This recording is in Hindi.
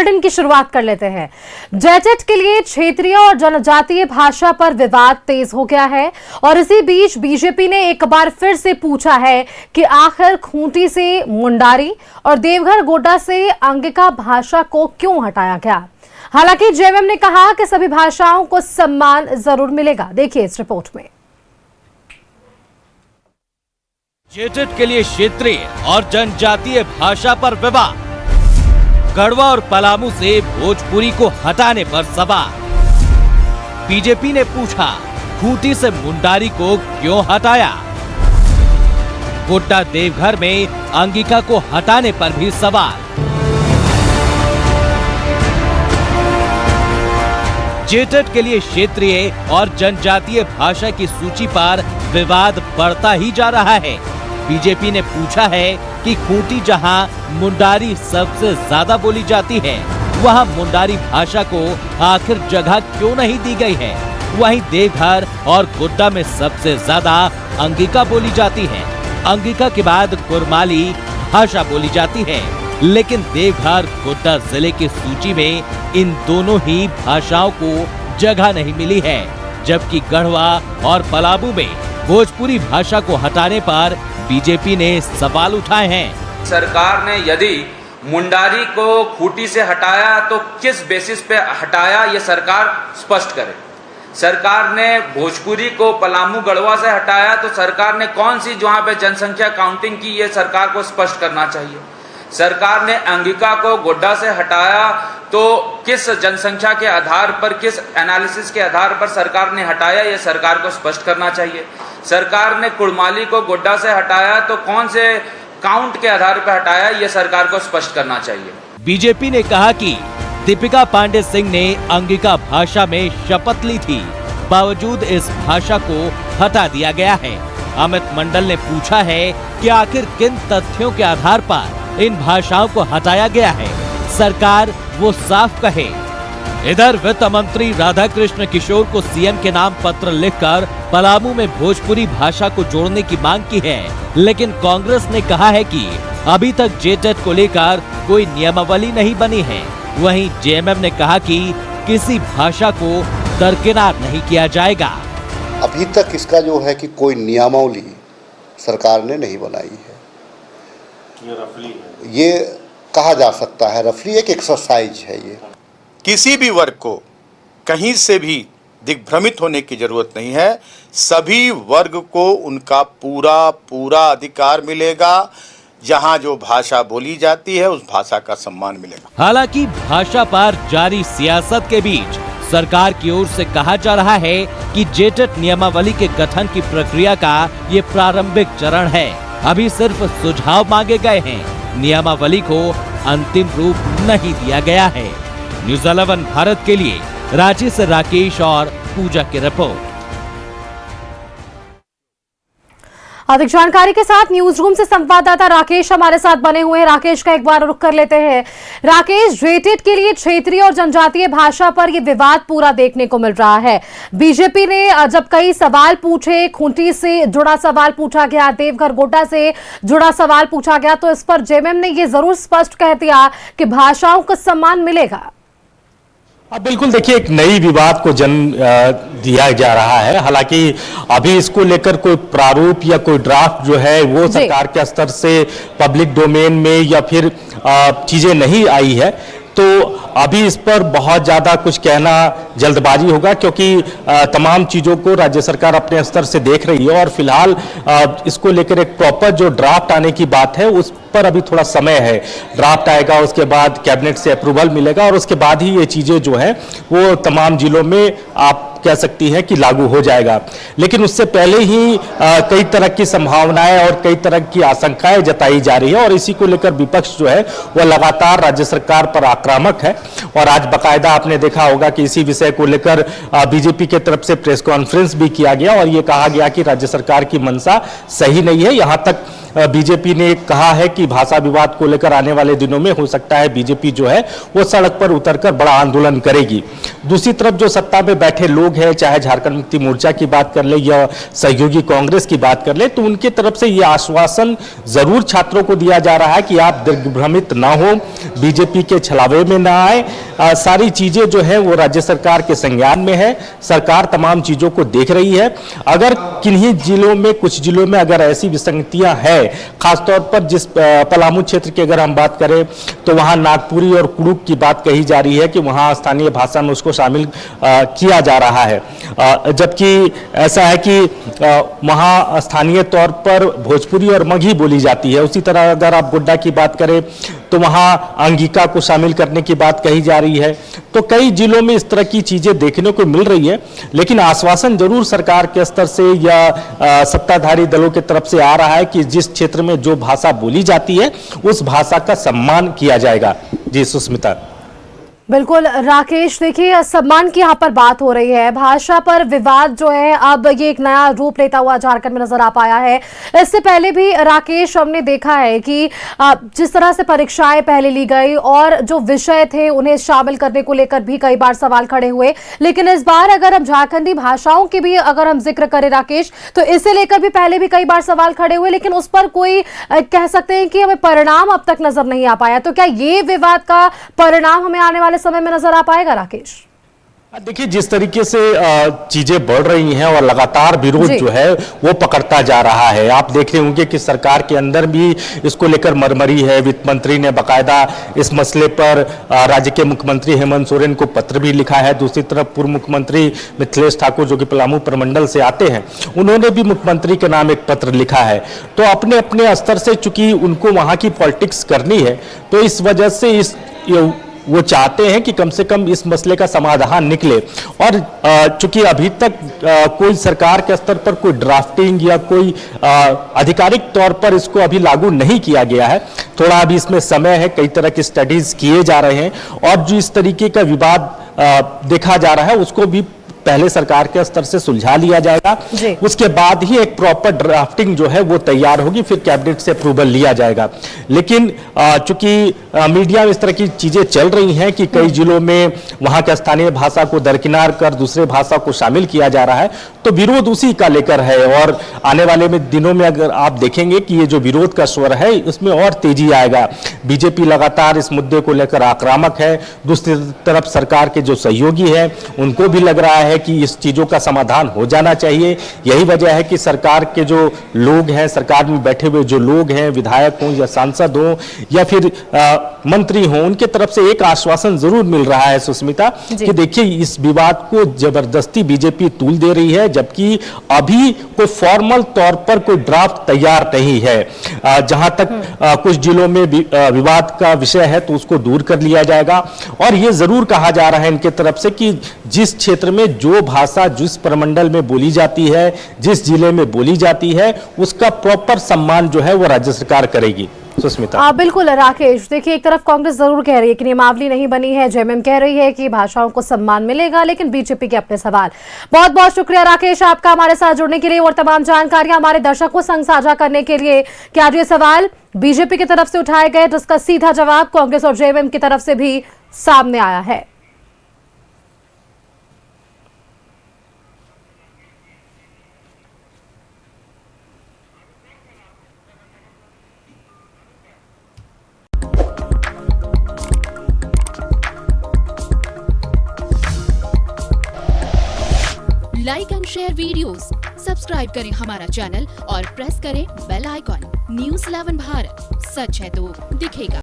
बुलेटिन की शुरुआत कर लेते हैं। जेटेट के लिए क्षेत्रीय और जनजातीय भाषा पर विवाद तेज हो गया है और इसी बीच बीजेपी ने एक बार फिर से पूछा है कि आखिर खूंटी से मुंडारी और देवघर गोड्डा से अंगिका भाषा को क्यों हटाया गया। हालांकि जेएमएम ने कहा कि सभी भाषाओं को सम्मान जरूर मिलेगा। देखिए इस रिपोर्ट में। जेटेट के लिए क्षेत्रीय और जनजातीय भाषा पर विवाद, गढ़वा और पलामू से भोजपुरी को हटाने पर सवाल। बीजेपी ने पूछा खूंटी से मुंडारी को क्यों हटाया। गोड्डा देवघर में अंगिका को हटाने पर भी सवाल। जेटेट के लिए क्षेत्रीय और जनजातीय भाषा की सूची पर विवाद बढ़ता ही जा रहा है। बीजेपी ने पूछा है कि खूंटी जहां मुंडारी सबसे ज्यादा बोली जाती है, वहां मुंडारी भाषा को आखिर जगह क्यों नहीं दी गई है। वहीं देवघर और गोड्डा में सबसे ज्यादा अंगिका बोली जाती है। अंगिका के बाद कुरमाली भाषा बोली जाती है, लेकिन देवघर गोड्डा जिले की सूची में इन दोनों ही भाषाओं को जगह नहीं मिली है, जबकि गढ़वा और पलामू में भोजपुरी भाषा को हटाने पर बीजेपी ने सवाल उठाए हैं। सरकार ने यदि मुंडारी को खूंटी से हटाया तो किस बेसिस पे हटाया, ये सरकार स्पष्ट करे। सरकार ने भोजपुरी को पलामू गढ़वा से हटाया तो सरकार ने कौन सी वहां पे जनसंख्या काउंटिंग की, ये सरकार को स्पष्ट करना चाहिए। सरकार ने अंगिका को गोड्डा से हटाया तो किस जनसंख्या के आधार पर, किस एनालिसिस के आधार पर सरकार ने हटाया, ये सरकार को स्पष्ट करना चाहिए। सरकार ने कुड़माली को गोड्डा से हटाया तो कौन से काउंट के आधार पर हटाया, ये सरकार को स्पष्ट करना चाहिए। बीजेपी ने कहा कि दीपिका पांडे सिंह ने अंगिका भाषा में शपथ ली थी, बावजूद इस भाषा को हटा दिया गया है। अमित मंडल ने पूछा है कि आखिर किन तथ्यों के आधार पर इन भाषाओं को हटाया गया है, सरकार वो साफ कहे। इधर वित्त मंत्री राधाकृष्ण किशोर को सीएम के नाम पत्र लिखकर पलामू में भोजपुरी भाषा को जोड़ने की मांग की है, लेकिन कांग्रेस ने कहा है कि अभी तक जेटेट को लेकर कोई नियमावली नहीं बनी है। वहीं जेएमएम ने कहा कि किसी भाषा को दरकिनार नहीं किया जाएगा। अभी तक इसका जो है कि कोई नियमावली सरकार ने नहीं बनाई है। ये रफली है, ये कहा जा सकता है रफली एक एक्सरसाइज है। ये किसी भी वर्ग को कहीं से भी दिग्भ्रमित होने की जरूरत नहीं है। सभी वर्ग को उनका पूरा अधिकार मिलेगा। जहां जो भाषा बोली जाती है उस भाषा का सम्मान मिलेगा। हालांकि भाषा पर जारी सियासत के बीच सरकार की ओर से कहा जा रहा है कि जेटेट नियमावली के गठन की प्रक्रिया का ये प्रारंभिक चरण है। अभी सिर्फ सुझाव मांगे गए हैं, नियमावली को अंतिम रूप नहीं दिया गया है। न्यूज़ 11 भारत के लिए रांची से राकेश और पूजा की रिपोर्ट। अधिक जानकारी के साथ न्यूज रूम से संवाददाता राकेश हमारे साथ बने हुए हैं। राकेश का एक बार रुख कर लेते हैं। राकेश, जेटेट के लिए क्षेत्रीय और जनजातीय भाषा पर यह विवाद पूरा देखने को मिल रहा है। बीजेपी ने जब कई सवाल पूछे, खूंटी से जुड़ा सवाल पूछा गया, देवघर गोड्डा से जुड़ा सवाल पूछा गया, तो इस पर जेएमएम ने यह जरूर स्पष्ट कह दिया कि भाषाओं को सम्मान मिलेगा। बिल्कुल, देखिए एक नई विवाद को जन्म दिया जा रहा है। हालांकि अभी इसको लेकर कोई प्रारूप या कोई ड्राफ्ट जो है वो सरकार के स्तर से पब्लिक डोमेन में या फिर चीजें नहीं आई है, तो अभी इस पर बहुत ज़्यादा कुछ कहना जल्दबाजी होगा, क्योंकि तमाम चीज़ों को राज्य सरकार अपने स्तर से देख रही है और फिलहाल इसको लेकर एक प्रॉपर जो ड्राफ्ट आने की बात है उस पर अभी थोड़ा समय है। ड्राफ्ट आएगा, उसके बाद कैबिनेट से अप्रूवल मिलेगा और उसके बाद ही ये चीज़ें जो है वो तमाम जिलों में आप कह सकती हैं कि लागू हो जाएगा। लेकिन उससे पहले ही कई तरह की संभावनाएं और कई तरह की आशंकाएं जताई जा रही है और इसी को लेकर विपक्ष जो है वह लगातार राज्य सरकार पर आक्रामक है। और आज बाकायदा आपने देखा होगा कि इसी विषय को लेकर बीजेपी के तरफ से प्रेस कॉन्फ्रेंस भी किया गया और ये कहा गया कि राज्य सरकार की मंशा सही नहीं है। यहाँ तक बीजेपी ने कहा है कि भाषा विवाद को लेकर आने वाले दिनों में हो सकता है बीजेपी जो है वो सड़क पर उतरकर बड़ा आंदोलन करेगी। दूसरी तरफ जो सत्ता में बैठे लोग हैं, चाहे झारखंड मुक्ति मोर्चा की बात कर ले या सहयोगी कांग्रेस की बात कर ले, तो उनकी तरफ से ये आश्वासन जरूर छात्रों को दिया जा रहा है कि आप दिग्भ्रमित ना हो, बीजेपी के छलावे में ना आए। सारी चीजें जो है वो राज्य सरकार के संज्ञान में है, सरकार तमाम चीजों को देख रही है। अगर किन्हीं जिलों में, कुछ जिलों में अगर ऐसी विसंगतियां हैं, खासतौर पर जिस पलामू क्षेत्र की अगर हम बात करें तो वहां नागपुरी और कुड़ुक की बात कही जा रही है कि वहां स्थानीय भाषा में उसको शामिल किया जा रहा है, जबकि ऐसा है कि वहां स्थानीय तौर पर भोजपुरी और मगही बोली जाती है। उसी तरह अगर आप गोड्डा की बात करें तो वहां अंगिका को शामिल करने की बात कही जा रही है। तो कई जिलों में इस तरह की चीजें देखने को मिल रही है, लेकिन आश्वासन जरूर सरकार के स्तर से या सत्ताधारी दलों की तरफ से आ रहा है कि जिस क्षेत्र में जो भाषा बोली जाती है उस भाषा का सम्मान किया जाएगा। जी सुस्मिता। बिल्कुल राकेश, देखिए सम्मान की यहाँ पर बात हो रही है, भाषा पर विवाद जो है अब ये एक नया रूप लेता हुआ झारखंड में नजर आ पाया है। इससे पहले भी राकेश हमने देखा है कि जिस तरह से परीक्षाएं पहले ली गई और जो विषय थे उन्हें शामिल करने को लेकर भी कई बार सवाल खड़े हुए, लेकिन इस बार अगर हम झारखंडी भाषाओं की भी अगर हम जिक्र करें राकेश, तो इसे लेकर भी पहले भी कई बार सवाल खड़े हुए, लेकिन उस पर कोई कह सकते हैं कि हमें परिणाम अब तक नजर नहीं आ पाया। तो क्या ये विवाद का परिणाम हमें आने वाले समय में नजर आ पाएगा राकेश? देखिए, जिस तरीके से चीजें बढ़ रही हैं और लगातार विरोध जो है वो पकड़ता जा रहा है, आप देख रहे होंगे कि सरकार के अंदर भी इसको लेकर मरमरी है। वित्त मंत्री ने बाकायदा इस मसले पर राज्य के मुख्यमंत्री हेमंत सोरेन को पत्र भी लिखा है। दूसरी तरफ पूर्व मुख्यमंत्री मिथिलेश ठाकुर जो कि पलामू प्रमंडल से आते हैं, उन्होंने भी मुख्यमंत्री के नाम एक पत्र लिखा है। तो अपने अपने स्तर से चूंकि उनको वहां की पॉलिटिक्स करनी है, तो इस वजह से वो चाहते हैं कि कम से कम इस मसले का समाधान निकले। और चूंकि अभी तक कोई सरकार के स्तर पर कोई ड्राफ्टिंग या कोई आधिकारिक तौर पर इसको अभी लागू नहीं किया गया है, थोड़ा अभी इसमें समय है, कई तरह की स्टडीज किए जा रहे हैं और जो इस तरीके का विवाद देखा जा रहा है उसको भी पहले सरकार के स्तर से सुलझा लिया जाएगा। उसके बाद ही एक प्रॉपर ड्राफ्टिंग जो है वो तैयार होगी, फिर कैबिनेट से अप्रूवल लिया जाएगा। लेकिन चूंकि मीडिया में इस तरह की चीजें चल रही हैं कि कई जिलों में वहां के स्थानीय भाषा को दरकिनार कर दूसरे भाषा को शामिल किया जा रहा है, तो विरोध उसी का लेकर है। और आने वाले दिनों में अगर आप देखेंगे कि ये जो विरोध का स्वर है उसमें और तेजी आएगा। बीजेपी लगातार इस मुद्दे को लेकर आक्रामक है, दूसरी तरफ सरकार के जो सहयोगी हैं उनको भी लग रहा है कि इस चीजों का समाधान हो जाना चाहिए। यही वजह है कि सरकार के जो लोग हैं, सरकार में बैठे हुए जो लोग हैं, विधायक हों या सांसद हों या फिर मंत्री हों, उनके तरफ से एक आश्वासन जरूर मिल रहा है सुस्मिता कि देखिए इस विवाद को जबरदस्ती बीजेपी तूल दे रही है, जबकि अभी कोई फॉर्मल तौर पर कोई ड्राफ्ट तैयार नहीं है। जहां तक कुछ जिलों में विवाद का विषय है तो उसको दूर कर लिया जाएगा। और यह जरूर कहा जा रहा है इनके तरफ से कि जिस क्षेत्र में जो भाषा जिस प्रमंडल में बोली जाती है, जिस जिले में बोली जाती है, उसका प्रॉपर सम्मान जो है वो राज्य सरकार करेगी। सुस्मिता। बिल्कुल राकेश, देखिए एक तरफ कांग्रेस जरूर कह रही है कि नियमावली नहीं बनी है, जेएमएम कह रही है कि भाषाओं को सम्मान मिलेगा, लेकिन बीजेपी के अपने सवाल। बहुत बहुत शुक्रिया राकेश आपका हमारे साथ जुड़ने के लिए और तमाम जानकारियां हमारे दर्शकों संग साझा करने के लिए। क्या जो सवाल बीजेपी की तरफ से उठाए गए जिसका सीधा जवाब कांग्रेस और जेएमएम की तरफ से भी सामने आया है। Like and share videos, subscribe करें हमारा चैनल और प्रेस करें बेल आइकॉन। न्यूज़ 11 भारत, सच है तो दिखेगा।